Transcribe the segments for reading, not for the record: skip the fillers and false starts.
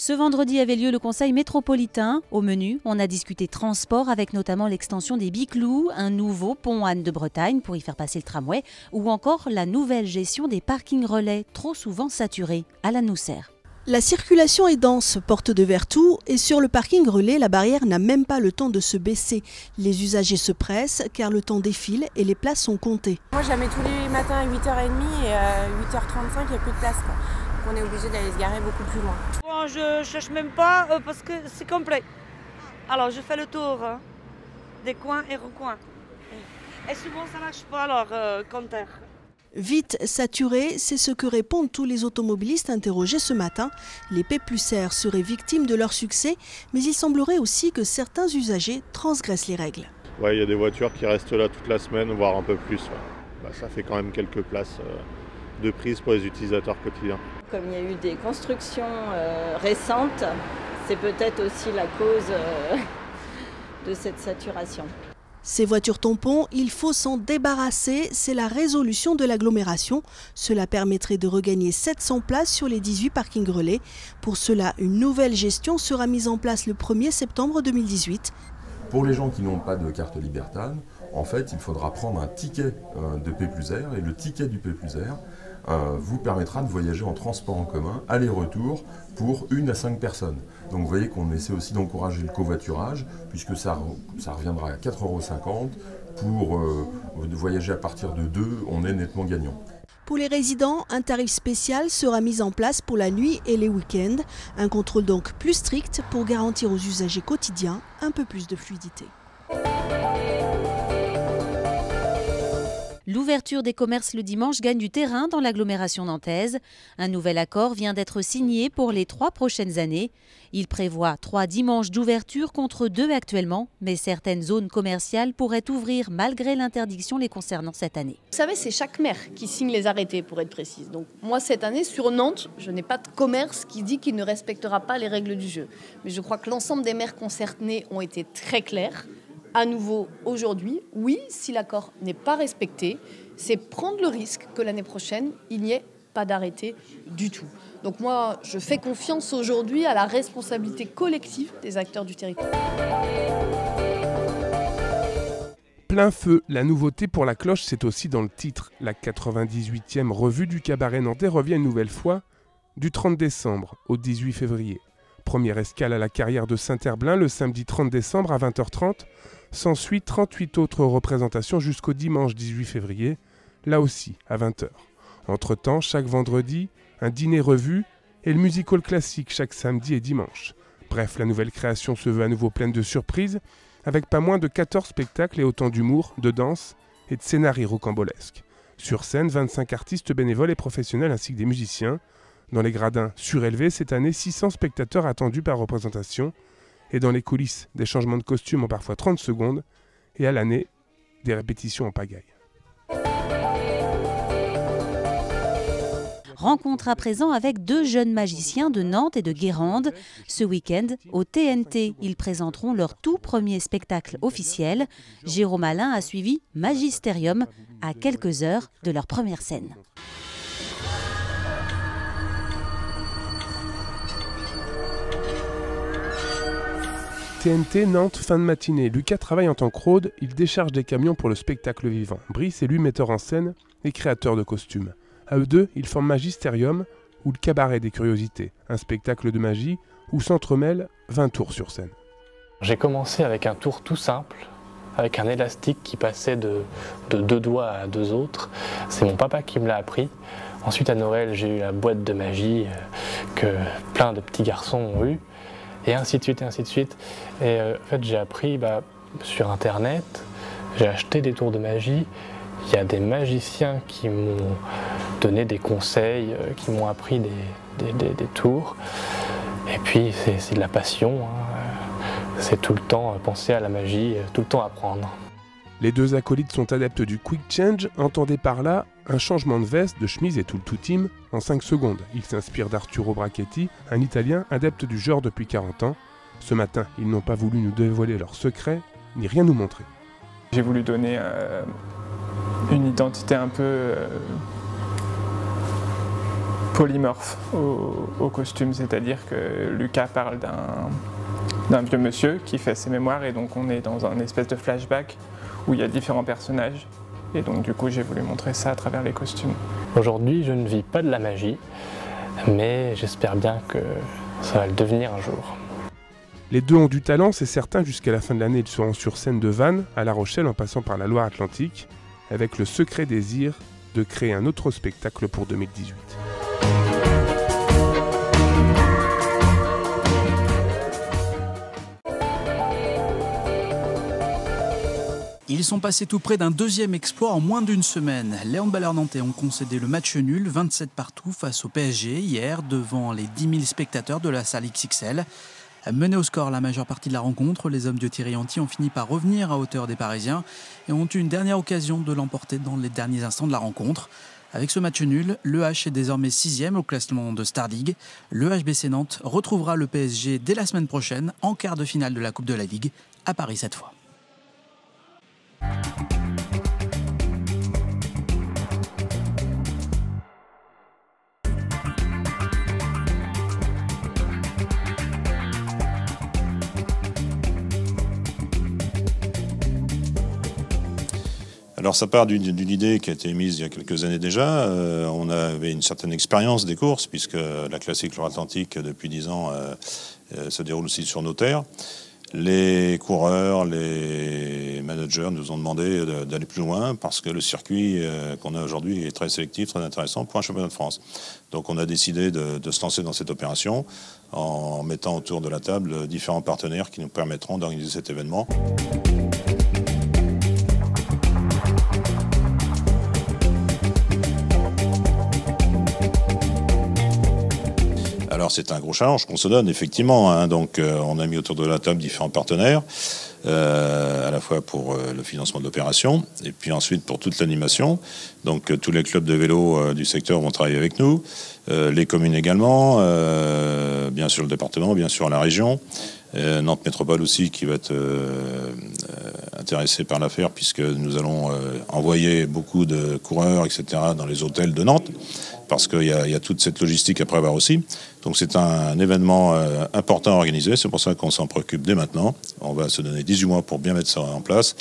Ce vendredi avait lieu le conseil métropolitain. Au menu, on a discuté transport avec notamment l'extension des Biclous, un nouveau pont Anne de Bretagne pour y faire passer le tramway ou encore la nouvelle gestion des parkings relais, trop souvent saturés, à la Noussère. La circulation est dense, porte de Vertou, et sur le parking relais, la barrière n'a même pas le temps de se baisser. Les usagers se pressent car le temps défile et les places sont comptées. Moi, je la mets tous les matins à 8h30 et à 8h35, il n'y a plus de place, quoi. Donc on est obligé d'aller se garer beaucoup plus loin. Bon, je cherche même pas parce que c'est complet. Alors, je fais le tour des coins et recoins. Et souvent, ça ne marche pas, alors, compteur. Vite saturé, c'est ce que répondent tous les automobilistes interrogés ce matin. Les P+R seraient victimes de leur succès, mais il semblerait aussi que certains usagers transgressent les règles. Ouais, il y a des voitures qui restent là toute la semaine, voire un peu plus. Ouais. Ça fait quand même quelques places de prise pour les utilisateurs quotidiens. Comme il y a eu des constructions récentes, c'est peut-être aussi la cause de cette saturation. Ces voitures tampons, il faut s'en débarrasser, c'est la résolution de l'agglomération. Cela permettrait de regagner 700 places sur les 18 parkings relais. Pour cela, une nouvelle gestion sera mise en place le 1er septembre 2018. Pour les gens qui n'ont pas de carte libertane, en fait, il faudra prendre un ticket de P+R et le ticket du P+R vous permettra de voyager en transport en commun, aller-retour, pour 1 à 5 personnes. Donc vous voyez qu'on essaie aussi d'encourager le covoiturage, puisque ça reviendra à 4,50 € pour voyager à partir de 2, on est nettement gagnant. Pour les résidents, un tarif spécial sera mis en place pour la nuit et les week-ends. Un contrôle donc plus strict pour garantir aux usagers quotidiens un peu plus de fluidité. L'ouverture des commerces le dimanche gagne du terrain dans l'agglomération nantaise. Un nouvel accord vient d'être signé pour les 3 prochaines années. Il prévoit 3 dimanches d'ouverture contre 2 actuellement, mais certaines zones commerciales pourraient ouvrir malgré l'interdiction les concernant cette année. Vous savez, c'est chaque maire qui signe les arrêtés, pour être précise. Donc moi, cette année, sur Nantes, je n'ai pas de commerce qui dit qu'il ne respectera pas les règles du jeu. Mais je crois que l'ensemble des maires concernés ont été très clairs. À nouveau, aujourd'hui, oui, si l'accord n'est pas respecté, c'est prendre le risque que l'année prochaine, il n'y ait pas d'arrêté du tout. Donc moi, je fais confiance aujourd'hui à la responsabilité collective des acteurs du territoire. Plein feu, la nouveauté pour la cloche, c'est aussi dans le titre. La 98e revue du cabaret nantais revient une nouvelle fois du 30 décembre au 18 février. Première escale à la carrière de Saint-Herblain le samedi 30 décembre à 20h30. S'ensuit 38 autres représentations jusqu'au dimanche 18 février, là aussi à 20h. Entre-temps, chaque vendredi, un dîner revue et le music-hall classique chaque samedi et dimanche. Bref, la nouvelle création se veut à nouveau pleine de surprises, avec pas moins de 14 spectacles et autant d'humour, de danse et de scénarii rocambolesques. Sur scène, 25 artistes bénévoles et professionnels ainsi que des musiciens. Dans les gradins surélevés, cette année, 600 spectateurs attendus par représentation. Et dans les coulisses, des changements de costumes en parfois 30 secondes. Et à l'année, des répétitions en pagaille. Rencontre à présent avec 2 jeunes magiciens de Nantes et de Guérande. Ce week-end, au TNT, ils présenteront leur tout premier spectacle officiel. Jérôme Alain a suivi Magisterium à quelques heures de leur première scène. TNT, Nantes, fin de matinée. Lucas travaille en tant que rôde, il décharge des camions pour le spectacle vivant. Brice est lui metteur en scène et créateur de costumes. À eux deux, ils forment Magisterium, ou le cabaret des curiosités, un spectacle de magie où s'entremêlent 20 tours sur scène. J'ai commencé avec un tour tout simple, avec un élastique qui passait de 2 doigts à 2 autres. C'est mon papa qui me l'a appris. Ensuite, à Noël, j'ai eu la boîte de magie que plein de petits garçons ont eu. Et ainsi de suite, et ainsi de suite. Et en fait, j'ai appris sur Internet, j'ai acheté des tours de magie. Il y a des magiciens qui m'ont donné des conseils, qui m'ont appris des tours. Et puis, c'est de la passion. C'est tout le temps penser à la magie, tout le temps apprendre. Les 2 acolytes sont adeptes du quick change, entendez par là un changement de veste, de chemise et tout le tout-team en 5 secondes. Ils s'inspirent d'Arturo Brachetti, un Italien adepte du genre depuis 40 ans. Ce matin, ils n'ont pas voulu nous dévoiler leurs secrets, ni rien nous montrer. J'ai voulu donner une identité un peu polymorphe au costume, c'est-à-dire que Lucas parle d'un vieux monsieur qui fait ses mémoires et donc on est dans un espèce de flashback où il y a différents personnages et donc du coup j'ai voulu montrer ça à travers les costumes. Aujourd'hui je ne vis pas de la magie, mais j'espère bien que ça va le devenir un jour. Les deux ont du talent, c'est certain. Jusqu'à la fin de l'année, ils seront sur scène de Vannes, à La Rochelle, en passant par la Loire-Atlantique, avec le secret désir de créer un autre spectacle pour 2018. Ils sont passés tout près d'un deuxième exploit en moins d'une semaine. Les handballeurs nantais ont concédé le match nul 27 partout face au PSG hier devant les 10 000 spectateurs de la salle XXL. Menés au score la majeure partie de la rencontre, les hommes de Thierry Henty ont fini par revenir à hauteur des Parisiens et ont eu une dernière occasion de l'emporter dans les derniers instants de la rencontre. Avec ce match nul, l'EH est désormais 6e au classement de Star League. Le HBC Nantes retrouvera le PSG dès la semaine prochaine en quart de finale de la Coupe de la Ligue, à Paris cette fois. Alors ça part d'une idée qui a été émise il y a quelques années déjà. On avait une certaine expérience des courses puisque la classique Loire-Atlantique depuis 10 ans se déroule aussi sur nos terres. Les coureurs, les managers nous ont demandé d'aller plus loin parce que le circuit qu'on a aujourd'hui est très sélectif, très intéressant pour un championnat de France. Donc on a décidé de se lancer dans cette opération en mettant autour de la table différents partenaires qui nous permettront d'organiser cet événement. Alors c'est un gros challenge qu'on se donne effectivement, hein. Donc on a mis autour de la table différents partenaires, à la fois pour le financement de l'opération et puis ensuite pour toute l'animation. Donc tous les clubs de vélo du secteur vont travailler avec nous, les communes également, bien sûr le département, bien sûr la région, Nantes Métropole aussi qui va être intéressé par l'affaire puisque nous allons envoyer beaucoup de coureurs, etc. dans les hôtels de Nantes parce qu'il y a toute cette logistique à prévoir aussi. Donc c'est un événement important à organiser, c'est pour ça qu'on s'en préoccupe dès maintenant. On va se donner 18 mois pour bien mettre ça en place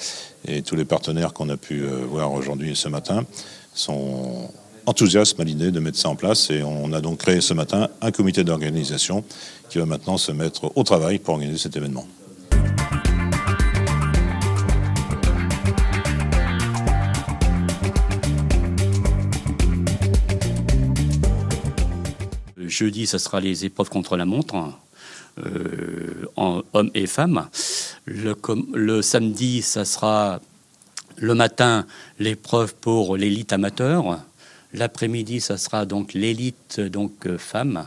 et tous les partenaires qu'on a pu voir aujourd'hui et ce matin sont enthousiastes à l'idée de mettre ça en place et on a donc créé ce matin un comité d'organisation qui va maintenant se mettre au travail pour organiser cet événement. Jeudi, ça sera les épreuves contre la montre, en hommes et femmes. Le samedi, ça sera le matin l'épreuve pour l'élite amateur. L'après-midi, ça sera donc l'élite femmes.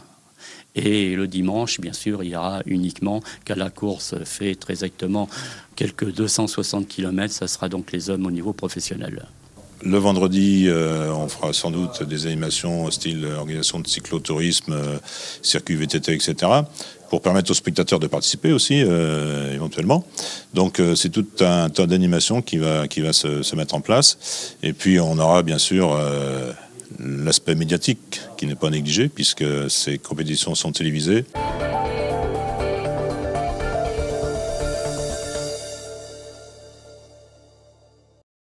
Et le dimanche, bien sûr, il y aura uniquement, car la course fait très exactement quelques 260 km, ça sera donc les hommes au niveau professionnel. Le vendredi, on fera sans doute des animations style organisation de cyclotourisme, circuit VTT, etc. pour permettre aux spectateurs de participer aussi, éventuellement. Donc c'est tout un tas d'animations qui va se mettre en place. Et puis on aura bien sûr l'aspect médiatique qui n'est pas négligé puisque ces compétitions sont télévisées.